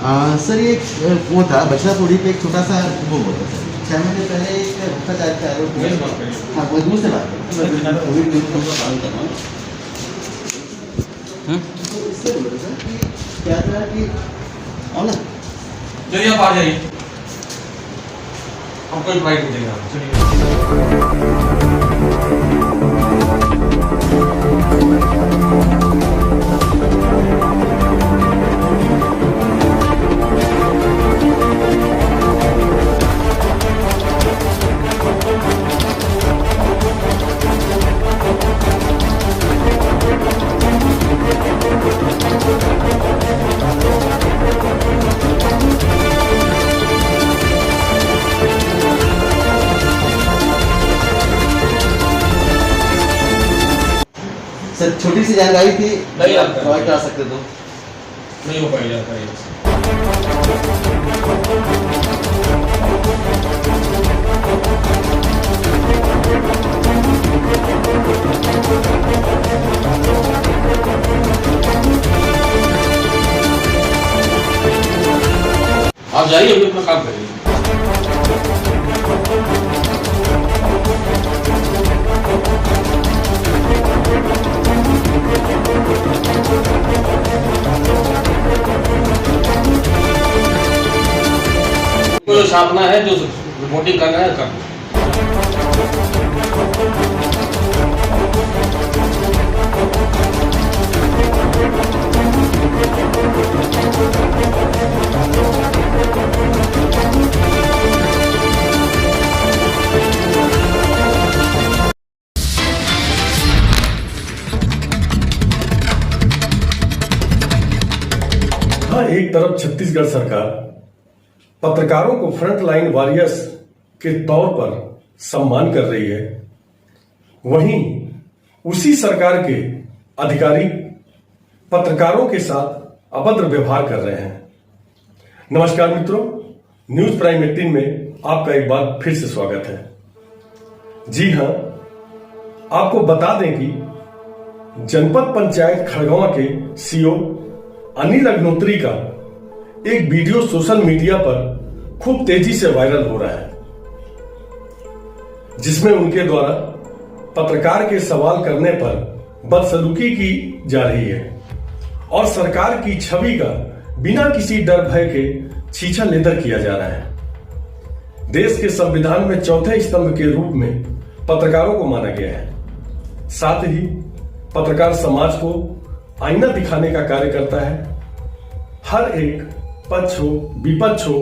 Sir ये वो था बछड़ा थोड़ी पे एक छोटा सा वो होता सर 6 महीने पहले एक भ्रष्टाचार का आरोप हुआ। हाँ वो मुझसे बात तो इससे बोल रहे सर कि क्या था कि आओ ना चलिए आप आ जाइए, आपको इनवाइट हो जाएगा। चलिए सर छोटी सी जानकारी थी नहीं आप प्रोवाइड करा सकते तो नहीं हो पाएगी जानकारी। आप जाइए, अभी अपना काम करिए। जो छापना है, जो रिपोर्टिंग करना है कर दो। हाँ, एक तरफ छत्तीसगढ़ सरकार पत्रकारों को फ्रंट लाइन वॉरियर्स के तौर पर सम्मान कर रही है, वहीं उसी सरकार के अधिकारी पत्रकारों के साथ अभद्र व्यवहार कर रहे हैं। नमस्कार मित्रों, न्यूज प्राइम 18 में आपका एक बार फिर से स्वागत है। जी हां, आपको बता दें कि जनपद पंचायत खड़गवां के सीओ अनिल अग्नोत्री का एक वीडियो सोशल मीडिया पर खूब तेजी से वायरल हो रहा है, जिसमें उनके द्वारा पत्रकार के सवाल करने पर बदसलूकी की जा रही है और सरकार की छवि का बिना किसी डर भय के छीछा लेदर किया जा रहा है। देश के संविधान में चौथे स्तंभ के रूप में पत्रकारों को माना गया है। साथ ही पत्रकार समाज को आईना दिखाने का कार्य करता है। हर एक पक्ष हो, विपक्ष हो,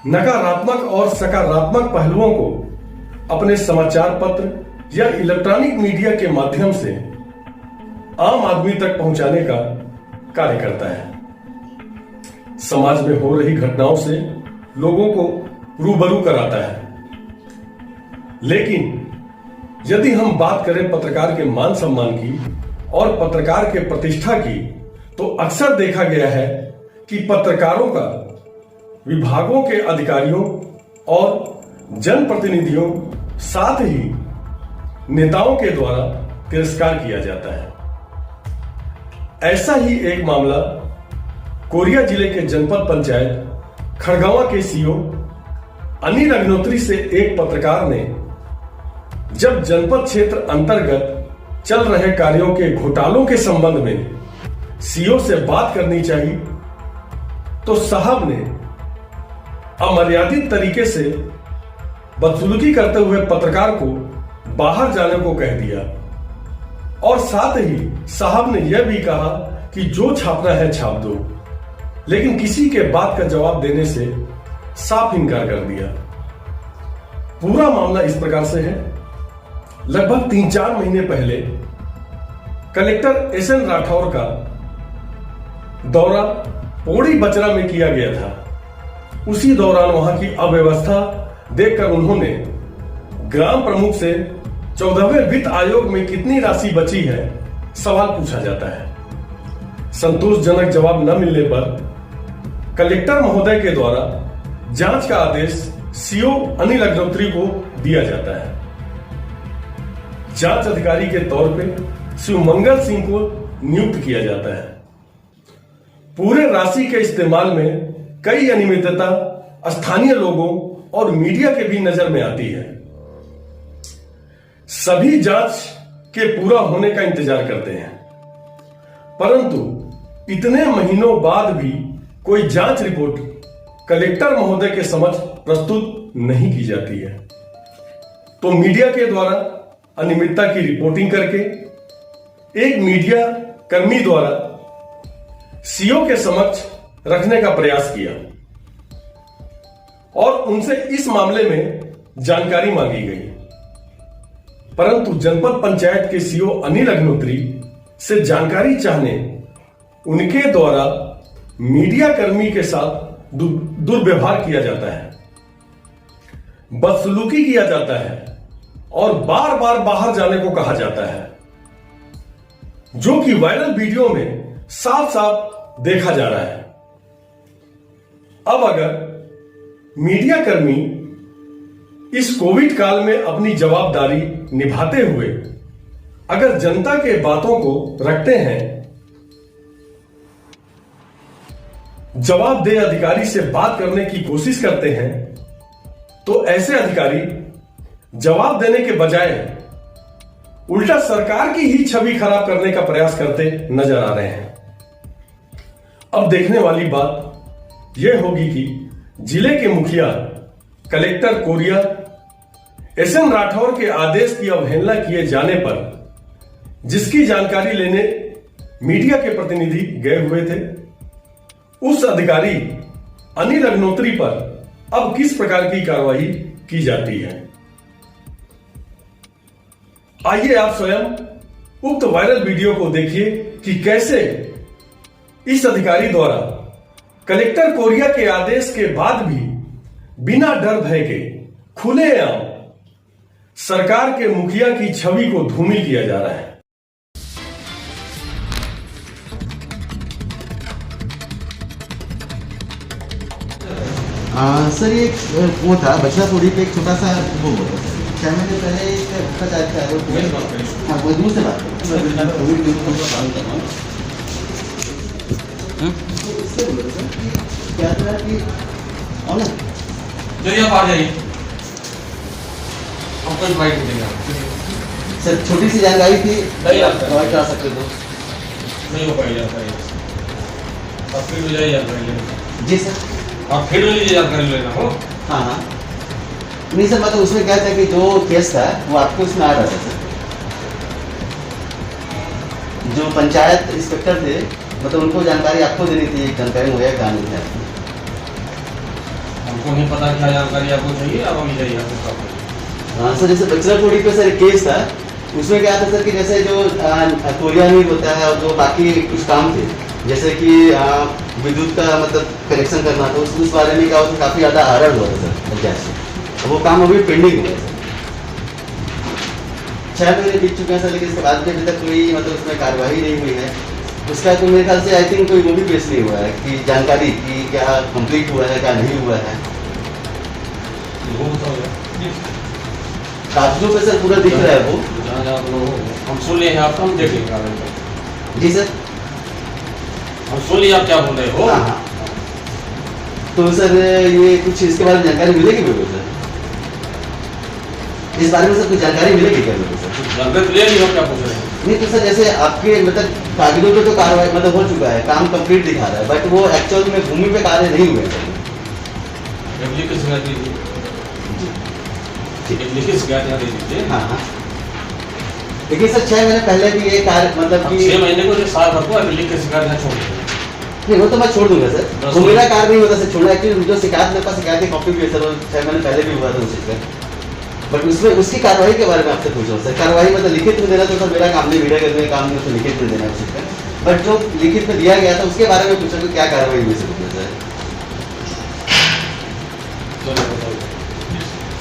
नकारात्मक और सकारात्मक पहलुओं को अपने समाचार पत्र या इलेक्ट्रॉनिक मीडिया के माध्यम से आम आदमी तक पहुंचाने का कार्य करता है। समाज में हो रही घटनाओं से लोगों को रूबरू कराता है। लेकिन यदि हम बात करें पत्रकार के मान सम्मान की और पत्रकार के प्रतिष्ठा की, तो अक्सर देखा गया है कि पत्रकारों का विभागों के अधिकारियों और जनप्रतिनिधियों साथ ही नेताओं के द्वारा तिरस्कार किया जाता है। ऐसा ही एक मामला कोरिया जिले के जनपद पंचायत खड़गवां के सीओ अनिल अग्नोत्री से एक पत्रकार ने जब जनपद क्षेत्र अंतर्गत चल रहे कार्यों के घोटालों के संबंध में सीओ से बात करनी चाहिए, तो साहब ने अमर्यादित तरीके से बदसलूकी करते हुए पत्रकार को बाहर जाने को कह दिया और साथ ही साहब ने यह भी कहा कि जो छापना है छाप दो, लेकिन किसी के बात का जवाब देने से साफ इनकार कर दिया। पूरा मामला इस प्रकार से है। लगभग 3-4 महीने पहले कलेक्टर एसएन राठौर का दौरा पोड़ी बचरा में किया गया था। उसी दौरान वहां की अव्यवस्था देखकर उन्होंने ग्राम प्रमुख से 14वें वित्त आयोग में कितनी राशि बची है सवाल पूछा जाता है। संतोषजनक जवाब न मिलने पर कलेक्टर महोदय के द्वारा जांच का आदेश सीओ अनिल अग्नोत्री को दिया जाता है। जांच अधिकारी के तौर पे शिवमंगल सिंह को नियुक्त किया जाता है। पूरे राशि के इस्तेमाल में कई अनियमितता स्थानीय लोगों और मीडिया के भी नजर में आती है। सभी जांच के पूरा होने का इंतजार करते हैं, परंतु इतने महीनों बाद भी कोई जांच रिपोर्ट कलेक्टर महोदय के समक्ष प्रस्तुत नहीं की जाती है। तो मीडिया के द्वारा अनियमितता की रिपोर्टिंग करके एक मीडिया कर्मी द्वारा सीओ के समक्ष रखने का प्रयास किया और उनसे इस मामले में जानकारी मांगी गई, परंतु जनपद पंचायत के सीओ अनिल अग्निहोत्री से जानकारी चाहने उनके द्वारा मीडिया कर्मी के साथ दुर्व्यवहार किया जाता है, बदसलूकी किया जाता है और बार बार बाहर जाने को कहा जाता है, जो कि वायरल वीडियो में साफ साफ देखा जा रहा है। अब अगर मीडिया कर्मी इस कोविड काल में अपनी जवाबदारी निभाते हुए अगर जनता के बातों को रखते हैं, जवाबदेह अधिकारी से बात करने की कोशिश करते हैं, तो ऐसे अधिकारी जवाब देने के बजाय उल्टा सरकार की ही छवि खराब करने का प्रयास करते नजर आ रहे हैं। अब देखने वाली बात यह होगी कि जिले के मुखिया कलेक्टर कोरिया एसएम राठौर के आदेश की अवहेलना किए जाने पर जिसकी जानकारी लेने मीडिया के प्रतिनिधि गए हुए थे, उस अधिकारी अनिल अग्निहोत्री पर अब किस प्रकार की कार्रवाई की जाती है। आइए आप स्वयं उक्त वायरल वीडियो को देखिए कि कैसे इस अधिकारी द्वारा कलेक्टर कोरिया के आदेश के बाद भी बिना डर भय के खुलेआम सरकार के मुखिया की छवि को धूमिल किया जा रहा है। सर ये वो था बछड़ा तोड़ी पे एक छोटा सा वो होता है। 6 महीने पहले एक भ्रष्टाचार का आरोप हुआ। हाँ मजदूर से बात क्या था कि चलिए आप आ जाइए, हम कोई बाइक नहीं देंगे। सर छोटी सी जानकारी थी, नहीं आप प्रोवाइड करा सकते तो। नहीं हो पाएगी जानकारी, आप फिर ले जाइए जानकारी लेना। जी सर, आप फिर ले लीजिए जानकारी लेना हो। हाँ हाँ नहीं सर, मतलब उसमें क्या था कि जो केस था वो आपके उसमें आ रहा था सर। जो पंचायत इंस्पेक्टर थे, मतलब उनको जानकारी आपको देनी थी, जानकारी मुहैया करानी थी आपको। हमको नहीं पता क्या जानकारी आपको चाहिए, आप अभी जाइए आपको। हाँ सर, जैसे बछड़ा तोड़ी पे सर एक केस था, उसमें क्या था सर कि जैसे जो कोरिया नहीं होता है और जो बाकी कुछ काम थे, जैसे कि विद्युत का मतलब कनेक्शन करना था, उस बारे में क्या होता काफ़ी ज़्यादा आरर हुआ था सर पंचायत से। वो काम अभी पेंडिंग हुआ है सर। 6 महीने बीत चुके हैं सर, लेकिन इसके बाद भी अभी तक कोई मतलब उसमें कार्रवाई नहीं हुई है। उसका तो मेरे ख्याल से आई थिंक कोई वो भी पेश नहीं हुआ है कि जानकारी कि क्या कंप्लीट हुआ है क्या नहीं हुआ है। कागजों पे सर पूरा दिख रहा है वो। हम सुन लिए हैं आपका, हम देख लेंगे। जी सर, हम सुन लिए आप क्या बोल रहे हो। हाँ हाँ, तो सर ये कुछ इसके बारे में जानकारी मिलेगी मेरे को सर? इस बारे में सर कुछ जानकारी मिलेगी क्या मेरे को सर? जानकारी तो ले ली, हम क्या पूछ रहे हैं। नहीं तो सर जैसे आपके मतलब कागजों पे तो कार्रवाई मतलब हो चुका है, काम कंप्लीट दिखा रहा है, बट वो एक्चुअल में भूमि पे कार्य नहीं हुए सर। लिखित शिकायत दीजिए, लिखित शिकायत यहाँ दे दीजिए। हाँ हाँ, लेकिन सर 6 महीने पहले भी ये कार्य मतलब कि 6 महीने को जो साल भर को लिख के शिकायत यहाँ छोड़ दीजिए। नहीं वो तो मैं छोड़ दूंगा सर, वो मेरा कार्य नहीं होता सर छोड़ना। एक्चुअली जो शिकायत मेरे पास शिकायत की कॉपी भी है सर, वो 6 महीने पहले भी हुआ था उस चीज़ का, बट उसमें उसकी कार्रवाई के बारे में आपसे पूछ रहा हूँ सर। कार्रवाई मतलब लिखित में देना तो सर मेरा काम नहीं, मीडिया करने का काम नहीं, तो लिखित में देना उस चीज़ का, बट जो लिखित में दिया गया था उसके बारे में पूछा कि क्या कार्रवाई हुई सर सर।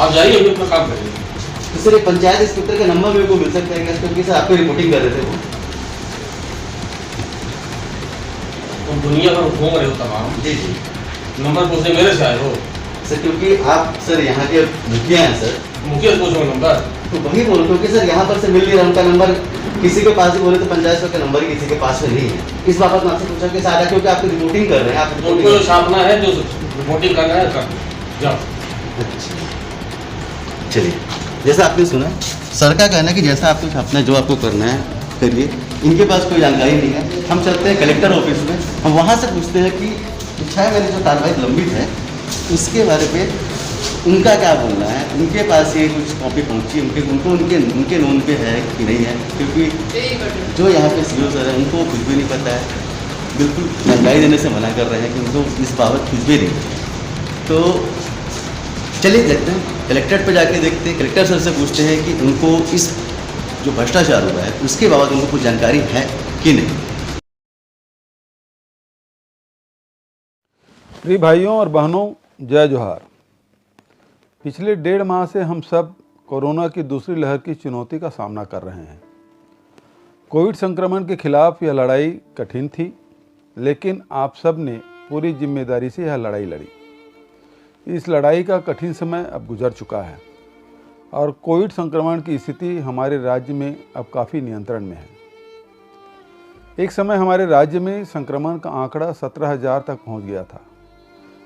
आप जाइए अभी अपना काम करिए। तो सर एक पंचायत इंस्पेक्टर का नंबर मेरे को मिल सकता है क्या? क्योंकि सर आपको रिपोर्टिंग कर रहे थे वो। तुम दुनिया भर घूम रहे हो तमाम। जी जी, नंबर पूछने मेरे से आए हो सर क्योंकि आप सर यहाँ के मुखिया हैं सर। मुखिया से पूछो नंबर। तो वही बोलो, क्योंकि सर यहाँ पर से मिल नहीं रहा उनका नंबर, किसी के पास भी बोले तो पंचायत सौ का नंबर ही किसी के पास में नहीं है। इस बाबत मैं आपसे पूछा कि सारा, क्योंकि आप रिपोर्टिंग कर रहे हैं, आप उनको जो छापना है, जो रिपोर्टिंग करना है कर जाओ। चलिए, जैसा आपने सुना, सर का कहना है कि जैसा आपको छापना है, जो आपको करना है करिए, इनके पास कोई जानकारी नहीं है। हम चलते हैं कलेक्टर ऑफिस में, हम वहाँ से पूछते हैं कि 6 महीने जो कार्रवाई लंबित है उसके बारे में उनका क्या बोलना है, उनके पास ये कुछ कॉपी पहुँची, उनके नोन पे है कि नहीं है, क्योंकि जो यहाँ पे सीओ सर है उनको कुछ भी नहीं पता है, बिल्कुल महंगाई देने से मना कर रहे हैं कि उनको इस बाबत कुछ भी नहीं। तो चलिए देखते हैं, कलेक्ट्रेट पे जाके देखते हैं, कलेक्टर सर से पूछते हैं कि उनको इस जो भ्रष्टाचार हुआ है उसके बाबत उनको कुछ जानकारी है कि नहीं। प्रिय भाइयों और बहनों, जय जोहार। पिछले 1.5 माह से हम सब कोरोना की दूसरी लहर की चुनौती का सामना कर रहे हैं। कोविड संक्रमण के खिलाफ यह लड़ाई कठिन थी, लेकिन आप सब ने पूरी जिम्मेदारी से यह लड़ाई लड़ी। इस लड़ाई का कठिन समय अब गुजर चुका है और कोविड संक्रमण की स्थिति हमारे राज्य में अब काफ़ी नियंत्रण में है। एक समय हमारे राज्य में संक्रमण का आंकड़ा 17,000 तक पहुंच गया था,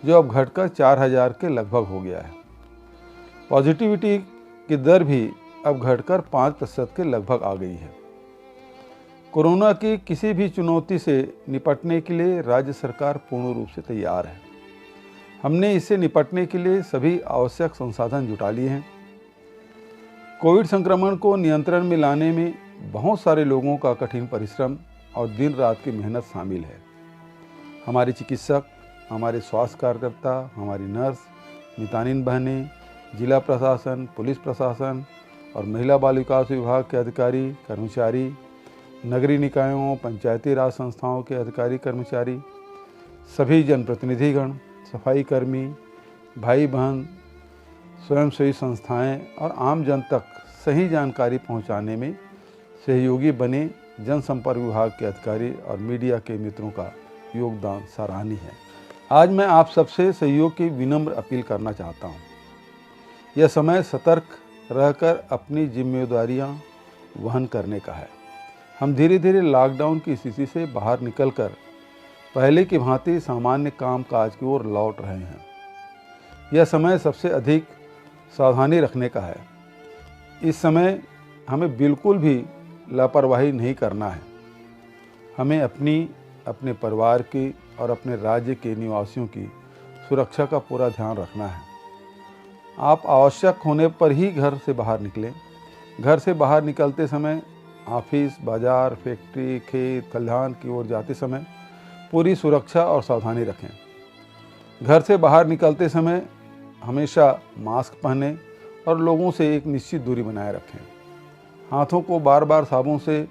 जो अब घटकर 4,000 के लगभग हो गया है। पॉजिटिविटी की दर भी अब घटकर 5% के लगभग आ गई है। कोरोना की किसी भी चुनौती से निपटने के लिए राज्य सरकार पूर्ण रूप से तैयार है। हमने इससे निपटने के लिए सभी आवश्यक संसाधन जुटा लिए हैं। कोविड संक्रमण को नियंत्रण में लाने में बहुत सारे लोगों का कठिन परिश्रम और दिन रात की मेहनत शामिल है। हमारे चिकित्सक, हमारे स्वास्थ्य कार्यकर्ता, हमारी नर्स, मितानिन बहनें, जिला प्रशासन, पुलिस प्रशासन और महिला बाल विकास विभाग के अधिकारी कर्मचारी, नगरीय निकायों, पंचायती राज संस्थाओं के अधिकारी कर्मचारी, सभी जनप्रतिनिधिगण, सफाई कर्मी, भाई बहन, स्वयंसेवी संस्थाएं और आम जन तक सही जानकारी पहुंचाने में सहयोगी बने जनसंपर्क विभाग के अधिकारी और मीडिया के मित्रों का योगदान सराहनीय है। आज मैं आप सबसे सहयोग की विनम्र अपील करना चाहता हूं। यह समय सतर्क रहकर अपनी जिम्मेदारियां वहन करने का है। हम धीरे धीरे लॉकडाउन की स्थिति से बाहर निकलकर पहले की भांति सामान्य कामकाज की ओर लौट रहे हैं। यह समय सबसे अधिक सावधानी रखने का है। इस समय हमें बिल्कुल भी लापरवाही नहीं करना है। हमें अपने परिवार की और अपने राज्य के निवासियों की सुरक्षा का पूरा ध्यान रखना है। आप आवश्यक होने पर ही घर से बाहर निकलें। घर से बाहर निकलते समय ऑफिस, बाजार, फैक्ट्री, खेत, खलिहान की ओर जाते समय पूरी सुरक्षा और सावधानी रखें। घर से बाहर निकलते समय हमेशा मास्क पहनें और लोगों से एक निश्चित दूरी बनाए रखें। हाथों को बार बार साबुन से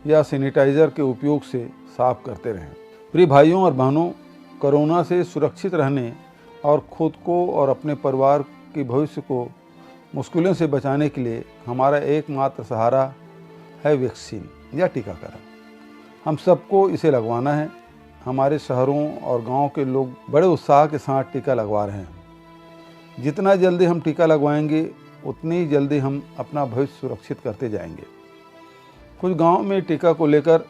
या सैनिटाइज़र के उपयोग से साफ करते रहें। प्रिय भाइयों और बहनों, कोरोना से सुरक्षित रहने और खुद को और अपने परिवार के भविष्य को मुश्किलों से बचाने के लिए हमारा एकमात्र सहारा है वैक्सीन या टीकाकरण। हम सबको इसे लगवाना है। हमारे शहरों और गांव के लोग बड़े उत्साह के साथ टीका लगवा रहे हैं। जितना जल्दी हम टीका लगवाएंगे उतनी जल्दी हम अपना भविष्य सुरक्षित करते जाएंगे। कुछ गांव में टीका को लेकर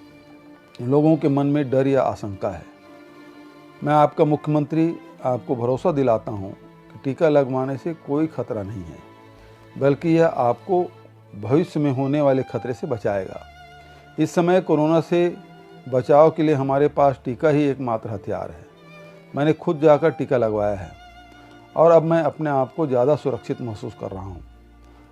लोगों के मन में डर या आशंका है। मैं आपका मुख्यमंत्री आपको भरोसा दिलाता हूं कि टीका लगवाने से कोई खतरा नहीं है, बल्कि यह आपको भविष्य में होने वाले खतरे से बचाएगा। इस समय कोरोना से बचाव के लिए हमारे पास टीका ही एकमात्र हथियार है। मैंने खुद जाकर टीका लगवाया है और अब मैं अपने आप को ज़्यादा सुरक्षित महसूस कर रहा हूँ।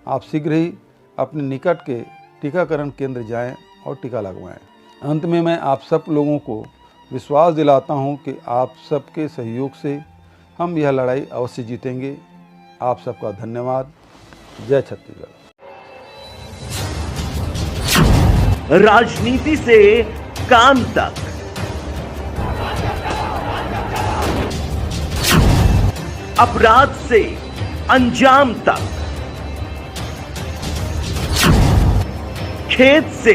आप शीघ्र ही अपने निकट के टीकाकरण केंद्र जाएं और टीका लगवाएं। अंत में मैं आप सब लोगों को विश्वास दिलाता हूँ कि आप सबके सहयोग से हम यह लड़ाई अवश्य जीतेंगे। आप सबका धन्यवाद। जय छत्तीसगढ़। राजनीति से काम तक, अपराध से अंजाम तक, खेत से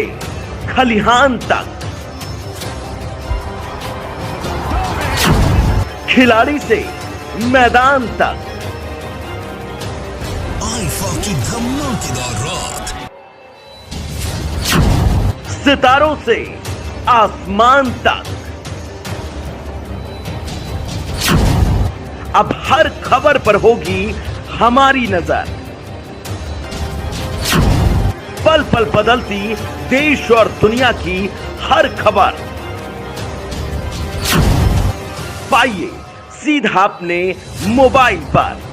खलिहान तक, खिलाड़ी से मैदान तक, हाइफा की धमाकेदार रात। सितारों से आसमान तक, अब हर खबर पर होगी हमारी नजर। पल पल बदलती देश और दुनिया की हर खबर पाइए सीधा अपने मोबाइल पर।